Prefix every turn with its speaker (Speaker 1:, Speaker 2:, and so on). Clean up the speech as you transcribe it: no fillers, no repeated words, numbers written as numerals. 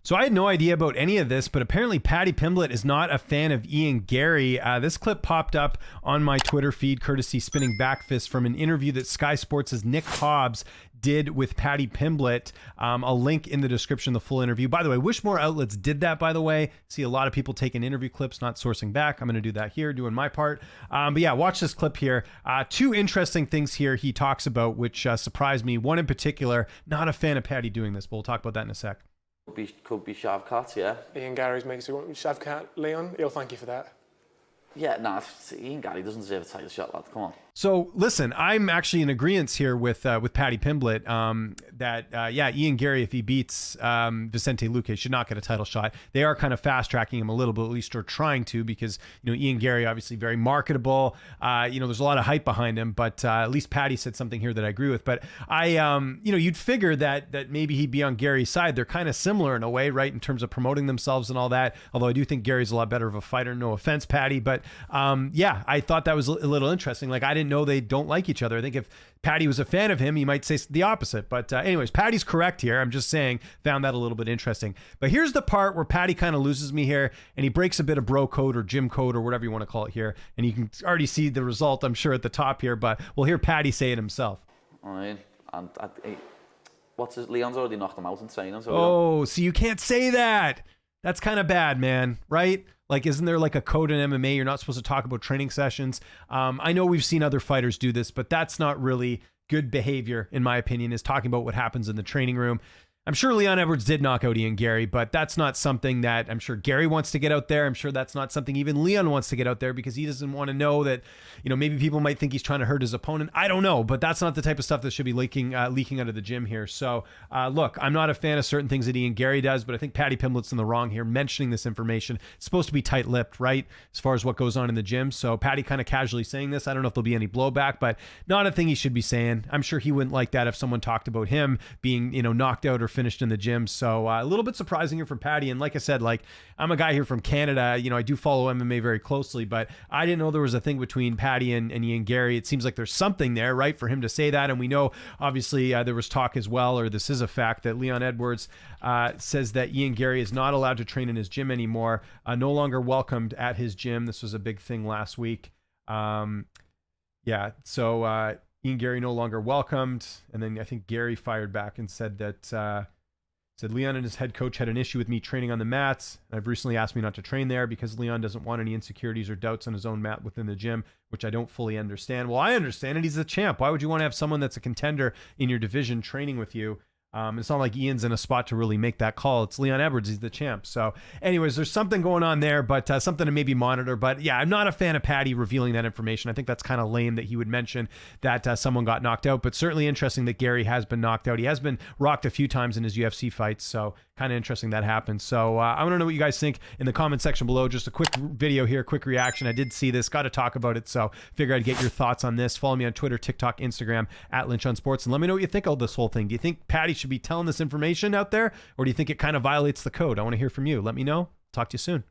Speaker 1: So I had no idea about any of this, but apparently Paddy Pimblett is not a fan of Leon-Garry. This clip popped up on my Twitter feed, courtesy Spinning Backfist, from an interview that Sky Sports' Nick Hobbs did with Paddy Pimblett. I'll link in the description the full interview. By the way, wish more outlets did that, by the way. See a lot of people taking interview clips, not sourcing back. I'm going to do that here, doing my part. But yeah, watch this clip here. Two interesting things here he talks about, which surprised me. One in particular, not a fan of Paddy doing this, but we'll talk about that in a sec.
Speaker 2: Could be Shavkat, yeah.
Speaker 3: Leon-Garry's makes you want Shavkat, Leon. He'll thank you for that.
Speaker 2: Yeah, nah, Leon-Garry doesn't deserve a title shot, lad. Come on.
Speaker 1: So listen, I'm actually in agreement here with Paddy Pimblett that Leon-Garry, if he beats Vicente Luque, should not get a title shot. They are kind of fast tracking him a little bit, at least, or trying to, because Leon-Garry obviously very marketable. There's a lot of hype behind him, but at least Paddy said something here that I agree with. But you'd figure that maybe he'd be on Gary's side. They're kind of similar in a way, right, in terms of promoting themselves and all that. Although I do think Gary's a lot better of a fighter. No offense, Paddy, but I thought that was a little interesting. Like, I didn't know they don't like each other. I think if Paddy was a fan of him, he might say the opposite. But anyways, Paddy's correct here. I'm just saying, found that a little bit interesting. But here's the part where Paddy kind of loses me here, and he breaks a bit of bro code or gym code or whatever you want to call it here. And you can already see the result, I'm sure, at the top here. But we'll hear Paddy say it himself.
Speaker 2: I mean, Leon's already knocked him out in training.
Speaker 1: So you can't say that. That's kind of bad, man, right? Like, isn't there like a code in MMA? You're not supposed to talk about training sessions. I know we've seen other fighters do this, but that's not really good behavior, in my opinion, is talking about what happens in the training room. I'm sure Leon Edwards did knock out Leon-Garry, but that's not something that I'm sure Gary wants to get out there. I'm sure that's not something even Leon wants to get out there, because he doesn't want to know that, maybe people might think he's trying to hurt his opponent. I don't know, but that's not the type of stuff that should be leaking out of the gym here. So look, I'm not a fan of certain things that Leon-Garry does, but I think Paddy Pimblett's in the wrong here mentioning this information. It's supposed to be tight-lipped, right, as far as what goes on in the gym. So Paddy kind of casually saying this. I don't know if there'll be any blowback, but not a thing he should be saying. I'm sure he wouldn't like that if someone talked about him being, knocked out or finished in the gym. So a little bit surprising here from Paddy. And like I said, I'm a guy here from Canada. I do follow MMA very closely, but I didn't know there was a thing between Paddy and Leon-Garry. It seems like there's something there, right, for him to say that. And we know, obviously, there was talk as well, or this is a fact, that Leon Edwards says that Leon-Garry is not allowed to train in his gym anymore, no longer welcomed at his gym. This was a big thing last week. So Leon-Garry no longer welcomed. And then I think Gary fired back and said that... Said Leon and his head coach had an issue with me training on the mats. I've recently asked me not to train there because Leon doesn't want any insecurities or doubts on his own mat within the gym, which I don't fully understand. Well, I understand it. He's the champ. Why would you want to have someone that's a contender in your division training with you? It's not like Ian's in a spot to really make that call. It's Leon Edwards. He's the champ. So anyways, there's something going on there, but something to maybe monitor. But yeah, I'm not a fan of Paddy revealing that information. I think that's kind of lame that he would mention that someone got knocked out, but certainly interesting that Gary has been knocked out. He has been rocked a few times in his UFC fights. So kind of interesting that happened. So I want to know what you guys think in the comment section below. Just a quick video here, quick reaction. I did see this, got to talk about it. So figure I'd get your thoughts on this. Follow me on Twitter, TikTok, Instagram @LynchOnSports, and let me know what you think of this whole thing. Do you think Paddy should be telling this information out there, or do you think it kind of violates the code? I want to hear from you. Let me know. Talk to you soon.